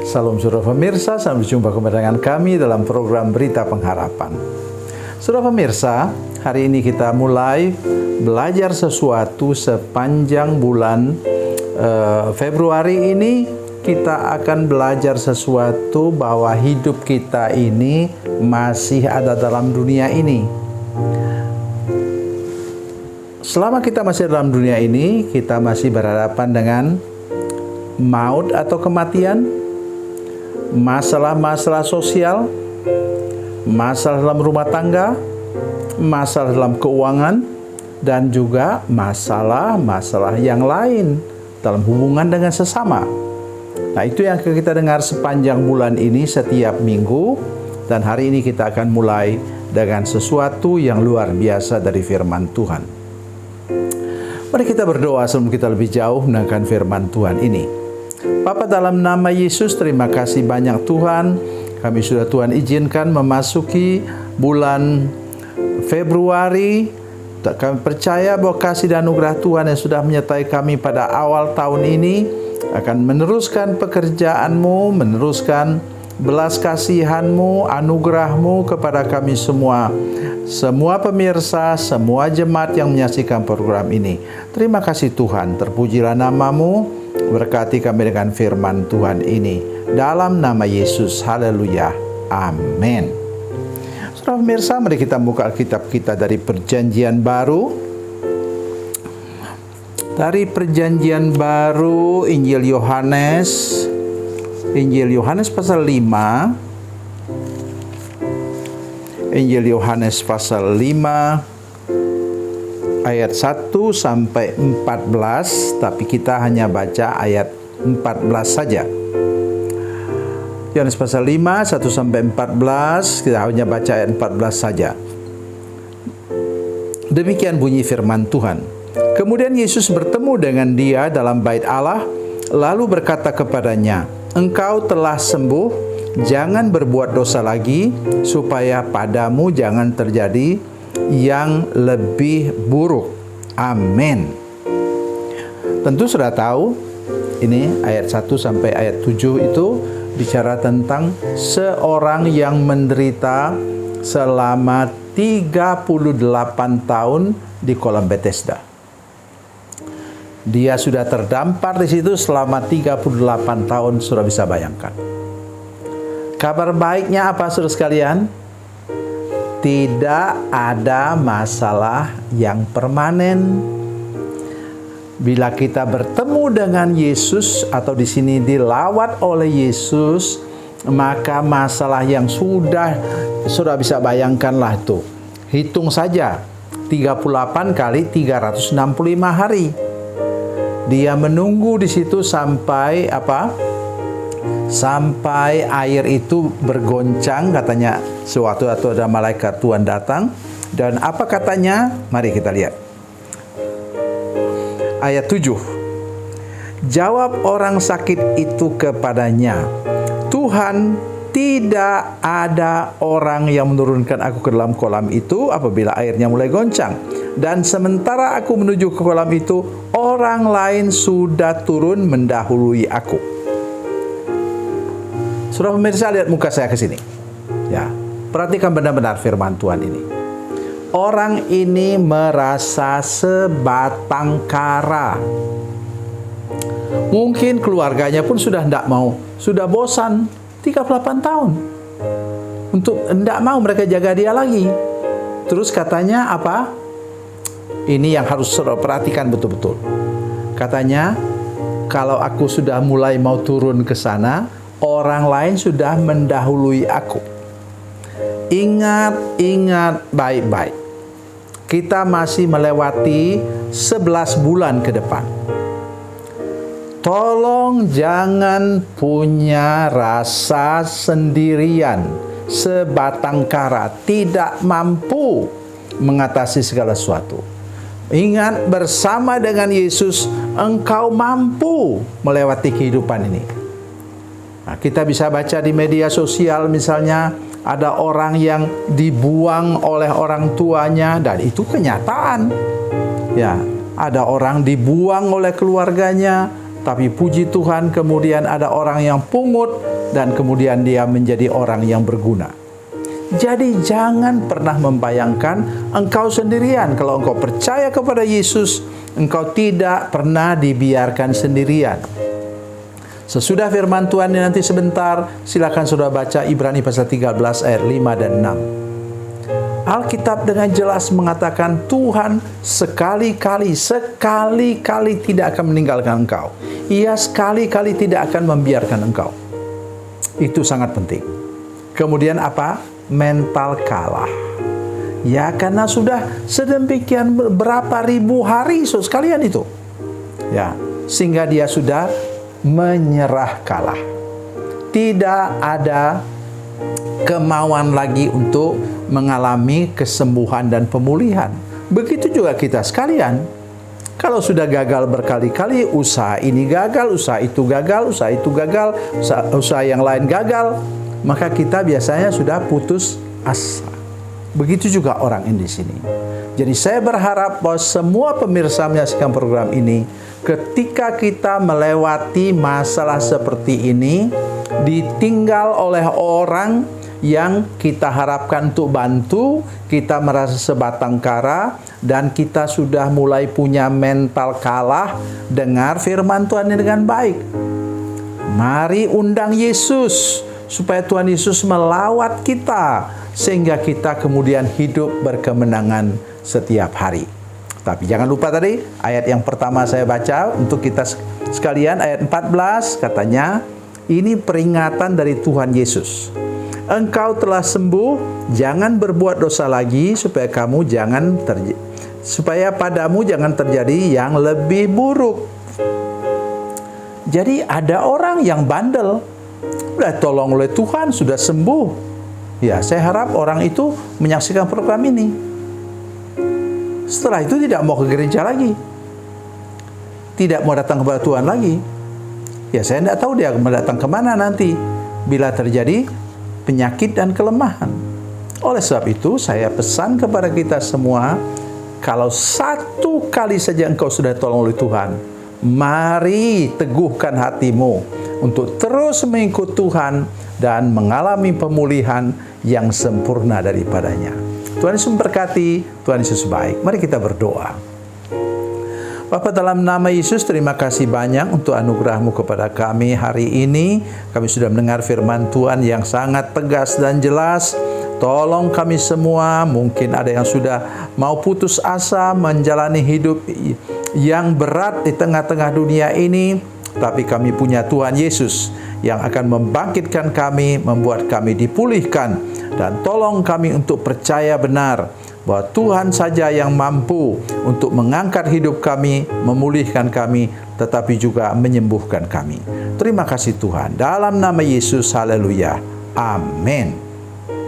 Salam saudara pemirsa, sampai jumpa kembali dengan kami dalam program Berita Pengharapan. Saudara pemirsa, hari ini kita mulai belajar sesuatu sepanjang bulan Februari ini. Kita akan belajar sesuatu bahwa hidup kita ini masih ada dalam dunia ini. Selama kita masih dalam dunia ini, kita masih berhadapan dengan maut atau kematian, masalah-masalah sosial, masalah dalam rumah tangga, masalah dalam keuangan, dan juga masalah-masalah yang lain dalam hubungan dengan sesama. Nah, itu yang kita dengar sepanjang bulan ini setiap minggu, dan hari ini kita akan mulai dengan sesuatu yang luar biasa dari firman Tuhan. Mari kita berdoa sebelum kita lebih jauh mendengarkan firman Tuhan ini. Bapa, dalam nama Yesus, terima kasih banyak Tuhan. Kami sudah Tuhan izinkan memasuki bulan Februari. Kami percaya bahwa kasih dan anugerah Tuhan yang sudah menyertai kami pada awal tahun ini akan meneruskan pekerjaan-Mu, meneruskan belas kasihan-Mu, anugerah-Mu kepada kami semua. Semua pemirsa, semua jemaat yang menyaksikan program ini. Terima kasih Tuhan, terpujilah nama-Mu. Berkati kami dengan firman Tuhan ini. Dalam nama Yesus, haleluya, amin. Saudara pemirsa, mari kita buka Alkitab kita dari Perjanjian Baru. Dari Perjanjian Baru, Injil Yohanes pasal 5. Injil Yohanes pasal 5 ayat 1 sampai 14, tapi kita hanya baca ayat 14 saja. Yohanes pasal 5 1 sampai 14, kita hanya baca ayat 14 saja. Demikian bunyi firman Tuhan. Kemudian Yesus bertemu dengan dia dalam bait Allah, lalu berkata kepadanya, "Engkau telah sembuh, jangan berbuat dosa lagi, supaya padamu jangan terjadi yang lebih buruk." Amin. Tentu sudah tahu, ini ayat 1 sampai ayat 7 itu bicara tentang seorang yang menderita selama 38 tahun di kolam Bethesda. Dia sudah terdampar di situ selama 38 tahun, sudah bisa bayangkan. Kabar baiknya apa, saudara sekalian? Tidak ada masalah yang permanen. Bila kita bertemu dengan Yesus atau di sini dilawat oleh Yesus, maka masalah yang sudah bisa bayangkanlah itu. Hitung saja 38 kali 365 hari. Dia menunggu di situ sampai apa? Sampai air itu bergoncang, katanya sewaktu ada malaikat Tuhan datang. Dan apa katanya? Mari kita lihat. Ayat 7. Jawab orang sakit itu kepadanya, "Tuhan, tidak ada orang yang menurunkan aku ke dalam kolam itu apabila airnya mulai goncang. Dan sementara aku menuju ke kolam itu, orang lain sudah turun mendahului aku." Saudara pemirsa, lihat muka saya ke sini. Ya, perhatikan benar-benar firman Tuhan ini. Orang ini merasa sebatang kara. Mungkin keluarganya pun sudah tidak mau, sudah bosan 38 tahun. Untuk tidak mau mereka jaga dia lagi. Terus katanya apa? Ini yang harus saudara perhatikan betul-betul. Katanya, kalau aku sudah mulai mau turun ke sana, orang lain sudah mendahului aku. Ingat baik-baik. Kita masih melewati 11 bulan ke depan. Tolong jangan punya rasa sendirian, sebatang kara, tidak mampu mengatasi segala sesuatu. Ingat, bersama dengan Yesus, engkau mampu melewati kehidupan ini. Nah, kita bisa baca di media sosial misalnya, ada orang yang dibuang oleh orang tuanya, dan itu kenyataan. Ya, ada orang dibuang oleh keluarganya, Tapi puji Tuhan, kemudian ada orang yang pungut dan kemudian dia menjadi orang yang berguna. Jadi jangan pernah membayangkan engkau sendirian. Kalau engkau percaya kepada Yesus, engkau tidak pernah dibiarkan sendirian. Sesudah firman Tuhan ini nanti sebentar, silakan saudara baca Ibrani pasal 13 ayat 5 dan 6. Alkitab dengan jelas mengatakan Tuhan sekali-kali tidak akan meninggalkan engkau. Ia sekali-kali tidak akan membiarkan engkau. Itu sangat penting. Kemudian apa? Mental kalah. Ya, karena sudah sedemikian berapa ribu hari sekalian itu. Ya, sehingga dia sudah menyerah kalah. Tidak ada kemauan lagi untuk mengalami kesembuhan dan pemulihan. Begitu juga kita sekalian. Kalau sudah gagal berkali-kali, usaha ini gagal, usaha itu gagal, usaha itu gagal, usaha yang lain gagal, maka kita biasanya sudah putus asa. Begitu juga orang ini di sini. Jadi saya berharap bahwa semua pemirsa menyaksikan program ini, ketika kita melewati masalah seperti ini, ditinggal oleh orang yang kita harapkan untuk bantu, kita merasa sebatang kara, dan kita sudah mulai punya mental kalah. Dengar firman Tuhan ini dengan baik. Mari undang Yesus, supaya Tuhan Yesus melawat kita, sehingga kita kemudian hidup berkemenangan setiap hari. Tapi jangan lupa tadi, ayat yang pertama saya baca untuk kita sekalian, ayat 14, katanya, ini peringatan dari Tuhan Yesus. Engkau telah sembuh, jangan berbuat dosa lagi, supaya padamu jangan terjadi yang lebih buruk. Jadi ada orang yang bandel, udah tolong oleh Tuhan, sudah sembuh. Ya, saya harap orang itu menyaksikan program ini. Setelah itu tidak mau ke gereja lagi, tidak mau datang kepada Tuhan lagi. Ya, saya tidak tahu dia mau datang kemana nanti bila terjadi penyakit dan kelemahan. Oleh sebab itu, saya pesan kepada kita semua, kalau satu kali saja engkau sudah tolong oleh Tuhan, mari teguhkan hatimu untuk terus mengikut Tuhan dan mengalami pemulihan yang sempurna daripadanya. Tuhan Yesus memberkati, Tuhan Yesus baik. Mari kita berdoa. Bapa, dalam nama Yesus, terima kasih banyak untuk anugerah-Mu kepada kami hari ini. Kami sudah mendengar firman Tuhan yang sangat tegas dan jelas. Tolong kami semua, mungkin ada yang sudah mau putus asa menjalani hidup yang berat di tengah-tengah dunia ini, tapi kami punya Tuhan Yesus yang akan membangkitkan kami, membuat kami dipulihkan, dan tolong kami untuk percaya benar bahwa Tuhan saja yang mampu untuk mengangkat hidup kami, memulihkan kami, tetapi juga menyembuhkan kami. Terima kasih Tuhan. Dalam nama Yesus, haleluya. Amin.